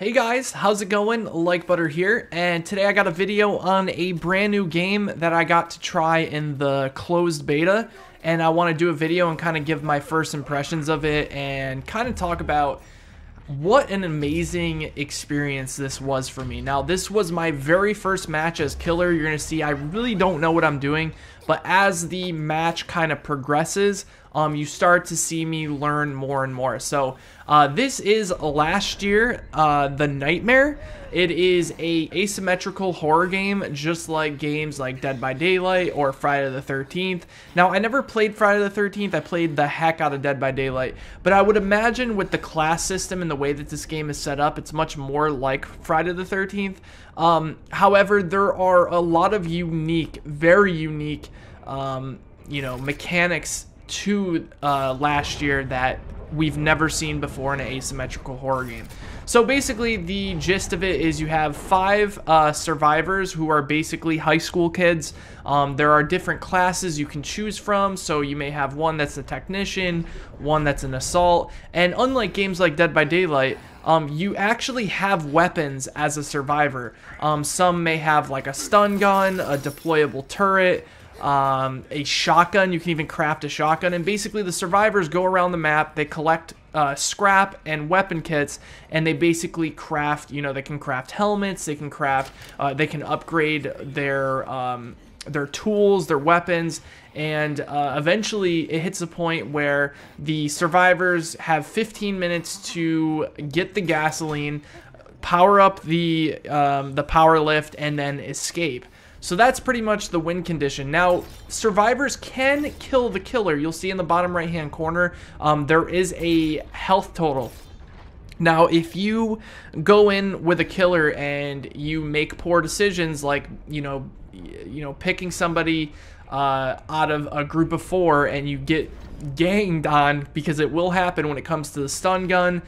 Hey guys, how's it going? Like Butter here, and today I got a video on a brand new game that I got to try in the closed beta, and I want to do a video and kind of give my first impressions of it and kind of talk about what an amazing experience this was for me. Now, this was my very first match as Killer. You're going to see I really don't know what I'm doing, but as the match kind of progresses, you start to see me learn more and more. So this is last year, The Nightmare. It is a asymmetrical horror game, just like games like Dead by Daylight or Friday the 13th. Now, I never played Friday the 13th. I played the heck out of Dead by Daylight. But I would imagine with the class system and the way that this game is set up, it's much more like Friday the 13th. However, there are a lot of unique, very unique, mechanics to last year that we've never seen before in an asymmetrical horror game. So basically the gist of it is you have 5 survivors who are basically high school kids. There are different classes you can choose from, so you may have one that's a technician, one that's an assault, and unlike games like Dead by Daylight, you actually have weapons as a survivor. Some may have like a stun gun, a deployable turret, a shotgun. You can even craft a shotgun, and basically the survivors go around the map, they collect scrap and weapon kits, and they basically craft, they can craft helmets, they can craft, they can upgrade their tools, their weapons, and eventually it hits a point where the survivors have 15 minutes to get the gasoline, power up the power lift, and then escape. So that's pretty much the win condition. Now, survivors can kill the killer. You'll see in the bottom right-hand corner, there is a health total. Now, if you go in with a killer and you make poor decisions, like picking somebody out of a group of 4 and you get ganged on, because it will happen when it comes to the stun gun,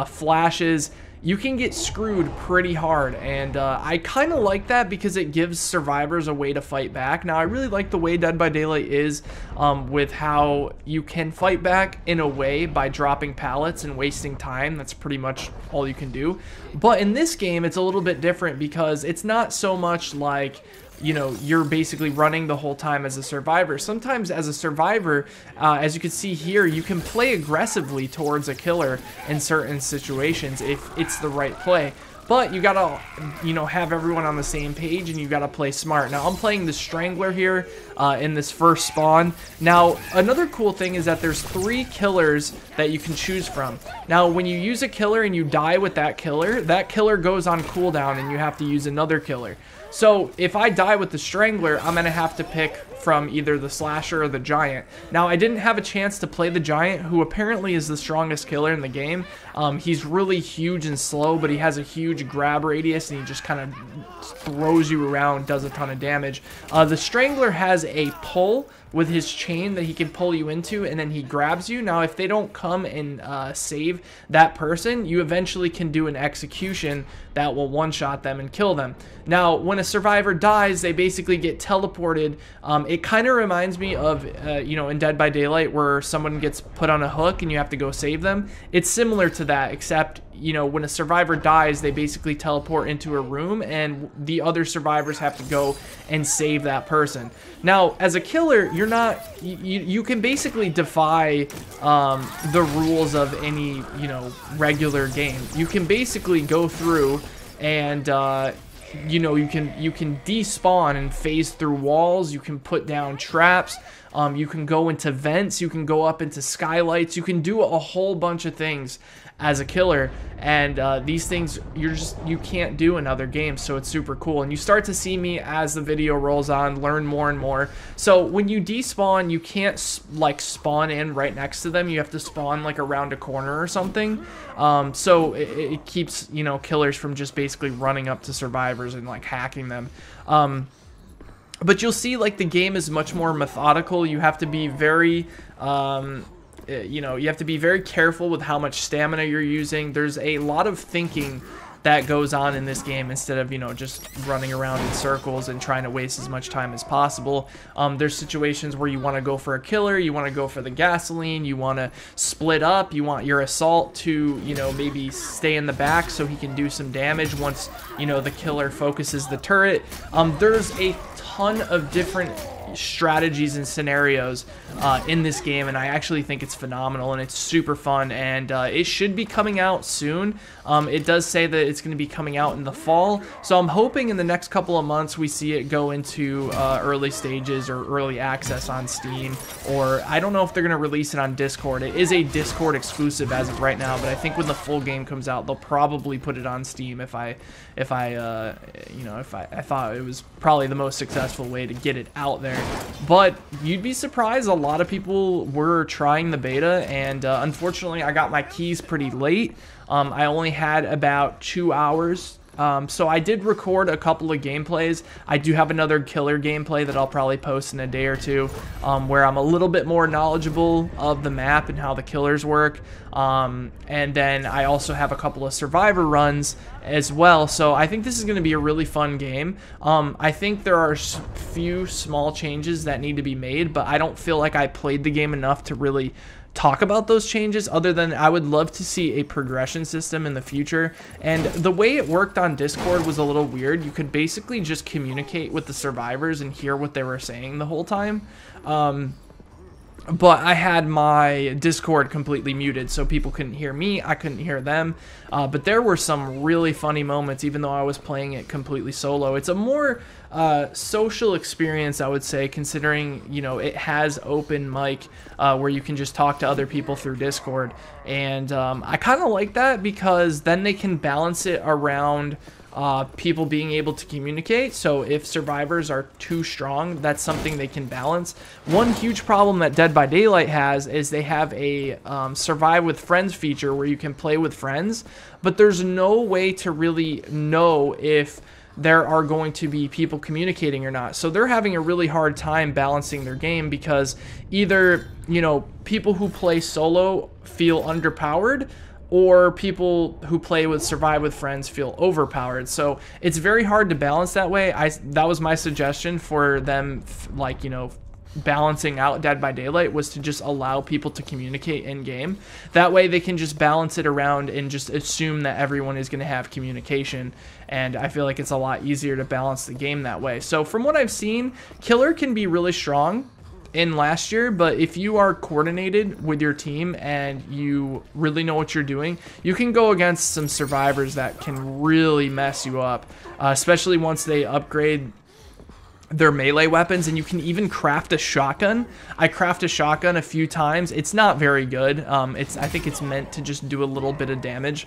flashes, you can get screwed pretty hard, and I kind of like that because it gives survivors a way to fight back. Now, I really like the way Dead by Daylight is with how you can fight back in a way by dropping pallets and wasting time. That's pretty much all you can do. But in this game, it's a little bit different because it's not so much like you're basically running the whole time as a survivor. Sometimes as a survivor, as you can see here, you can play aggressively towards a killer in certain situations if it's the right play. But you gotta, have everyone on the same page, and you gotta play smart. Now, I'm playing the Strangler here in this first spawn. Now, another cool thing is that there's 3 killers that you can choose from. Now, when you use a killer and you die with that killer goes on cooldown, and you have to use another killer. So if I die with the Strangler, I'm gonna have to pick from either the Slasher or the Giant. Now, I didn't have a chance to play the Giant, who apparently is the strongest killer in the game. He's really huge and slow, but he has a huge grab radius, and he just kind of throws you around, does a ton of damage. The Strangler has a pull with his chain that he can pull you into, and then he grabs you. Now, if they don't come and save that person, you eventually can do an execution that will one-shot them and kill them. Now, when a survivor dies, they basically get teleported. It kind of reminds me of, in Dead by Daylight, where someone gets put on a hook and you have to go save them. It's similar to that, except, when a survivor dies, they basically teleport into a room, and the other survivors have to go and save that person. Now, as a killer, you can basically defy the rules of any, regular game. You can basically go through and you can despawn and phase through walls. You can put down traps. You can go into vents. You can go up into skylights. You can do a whole bunch of things as a killer, and these things you can't do in other games, so it's super cool. And you start to see me, as the video rolls on, learn more and more. So when you despawn, you can't like spawn in right next to them. You have to spawn like around a corner or something. So it keeps killers from just basically running up to survivors and like hacking them. But you'll see, like, the game is much more methodical. You have to be very you have to be very careful with how much stamina you're using. There's a lot of thinking that goes on in this game instead of, you know, just running around in circles and trying to waste as much time as possible. There's situations where you want to go for a killer, you want to go for the gasoline, you want to split up, you want your assault to, you know, maybe stay in the back so he can do some damage once, you know, the killer focuses the turret. There's a ton of different strategies and scenarios in this game, and I actually think it's phenomenal and it's super fun, and it should be coming out soon. It does say that it's going to be coming out in the fall, so I'm hoping in the next couple of months we see it go into early stages or early access on Steam, or I don't know if they're going to release it on Discord. It is a Discord exclusive as of right now, but I think when the full game comes out, they'll probably put it on Steam if I thought it was probably the most successful way to get it out there. But you'd be surprised, a lot of people were trying the beta, and unfortunately I got my keys pretty late. I only had about 2 hours. So I did record a couple of gameplays. I do have another killer gameplay that I'll probably post in a day or two, where I'm a little bit more knowledgeable of the map and how the killers work. And then I also have a couple of survivor runs as well. So I think this is going to be a really fun game. I think there are a few small changes that need to be made, but I don't feel like I played the game enough to really talk about those changes, other than I would love to see a progression system in the future. And the way it worked on Discord was a little weird. You could basically just communicate with the survivors and hear what they were saying the whole time. But I had my Discord completely muted, so people couldn't hear me, I couldn't hear them. But there were some really funny moments, even though I was playing it completely solo. It's a more social experience, I would say, considering, you know, it has open mic where you can just talk to other people through Discord. And I kind of like that, because then they can balance it around people being able to communicate. So if survivors are too strong, that's something they can balance. One huge problem that Dead by Daylight has is they have a survive with friends feature where you can play with friends, but there's no way to really know if there are going to be people communicating or not. So they're having a really hard time balancing their game, because either, you know, people who play solo feel underpowered, or people who play with survive with friends feel overpowered. So it's very hard to balance that way. That was my suggestion for them, like, you know, balancing out Dead by Daylight, was to just allow people to communicate in game. That way they can just balance it around and just assume that everyone is going to have communication, and I feel like it's a lot easier to balance the game that way. So from what I've seen, killer can be really strong in last year, but if you are coordinated with your team and you really know what you're doing, you can go against some survivors that can really mess you up, especially once they upgrade their melee weapons. And you can even craft a shotgun. I craft a shotgun a few times. It's not very good. I think it's meant to just do a little bit of damage.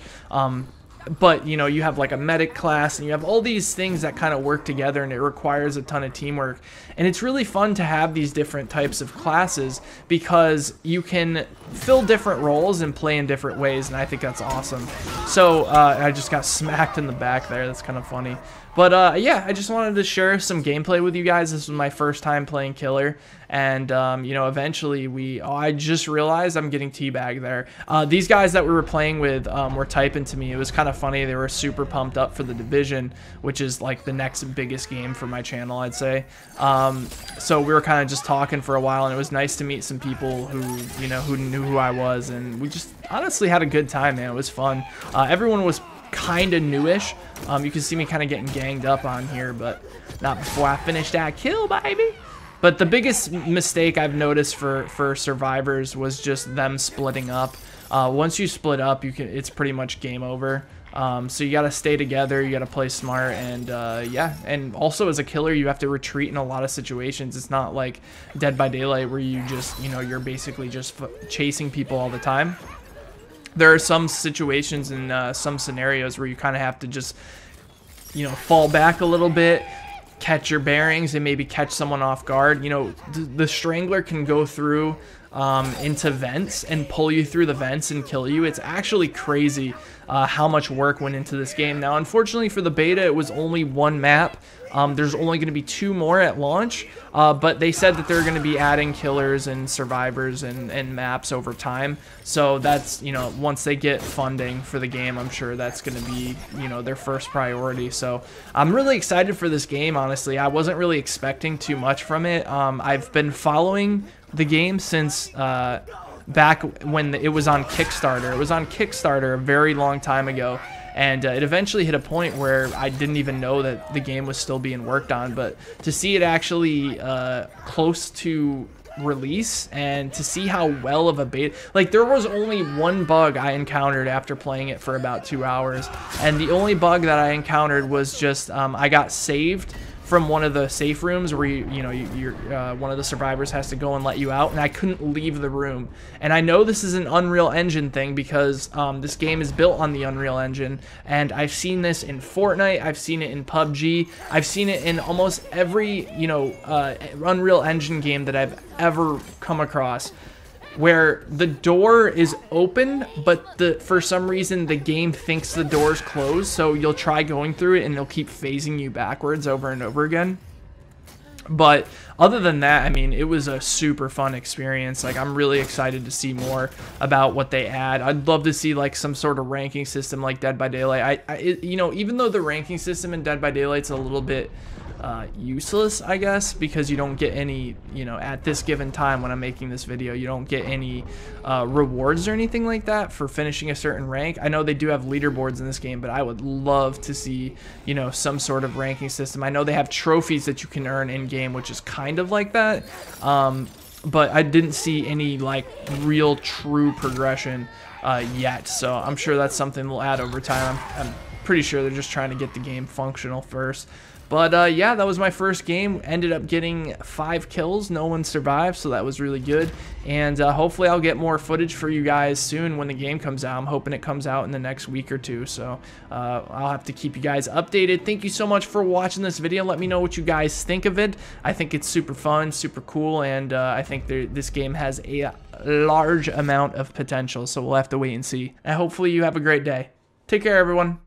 But, you know, you have like a medic class, and you have all these things that kind of work together, and it requires a ton of teamwork. And it's really fun to have these different types of classes, because you can fill different roles and play in different ways, and I think that's awesome. So I just got smacked in the back there. That's kind of funny. But yeah, I just wanted to share some gameplay with you guys. This was my first time playing killer, and you know, eventually I just realized I'm getting teabagged there. These guys that we were playing with were typing to me. It was kind of funny. They were super pumped up for the Division, which is like the next biggest game for my channel, I'd say. So we were kind of just talking for a while, and it was nice to meet some people who, you know, who knew who I was, and we just honestly had a good time, man. It was fun. Everyone was kind of newish. You can see me kind of getting ganged up on here, but not before I finish that kill, baby. But the biggest mistake I've noticed for survivors was just them splitting up. Once you split up, it's pretty much game over. So you got to stay together, you got to play smart, and yeah. And also as a killer, you have to retreat in a lot of situations. It's not like Dead by Daylight where you just, you know, you're basically just chasing people all the time. There are some situations and some scenarios where you kind of have to just, you know, fall back a little bit, catch your bearings, and maybe catch someone off guard. You know, the Strangler can go through into vents and pull you through the vents and kill you. It's actually crazy how much work went into this game. Now, unfortunately for the beta, it was only one map. There's only going to be 2 more at launch, but they said that they're going to be adding killers and survivors and maps over time. So that's, you know, once they get funding for the game, I'm sure that's going to be, you know, their first priority. So I'm really excited for this game, honestly. I wasn't really expecting too much from it. I've been following the game since back when it was on Kickstarter. It was on Kickstarter a very long time ago. And it eventually hit a point where I didn't even know that the game was still being worked on. But to see it actually close to release and to see how well of a beta, like, there was only one bug I encountered after playing it for about 2 hours. And the only bug that I encountered was just I got saved from one of the safe rooms where one of the survivors has to go and let you out, and I couldn't leave the room. And I know this is an Unreal Engine thing because this game is built on the Unreal Engine, and I've seen this in Fortnite, I've seen it in PUBG, I've seen it in almost every Unreal Engine game that I've ever come across, where the door is open, but for some reason the game thinks the door's closed, so you'll try going through it and it'll keep phasing you backwards over and over again. But other than that, I mean, it was a super fun experience. Like, I'm really excited to see more about what they add. I'd love to see like some sort of ranking system like Dead by Daylight. Even though the ranking system in Dead by Daylight's a little bit useless, I guess, because you don't get any, at this given time when I'm making this video, you don't get any rewards or anything like that for finishing a certain rank. I know they do have leaderboards in this game, but I would love to see, some sort of ranking system. I know they have trophies that you can earn in game, which is kind of like that, but I didn't see any like real true progression yet, so I'm sure that's something they'll add over time. I'm pretty sure they're just trying to get the game functional first. But yeah, that was my first game. Ended up getting 5 kills. No one survived, so that was really good. And hopefully I'll get more footage for you guys soon when the game comes out. I'm hoping it comes out in the next week or 2. So I'll have to keep you guys updated. Thank you so much for watching this video. Let me know what you guys think of it. I think it's super fun, super cool, and I think this game has a large amount of potential. So we'll have to wait and see. And hopefully you have a great day. Take care, everyone.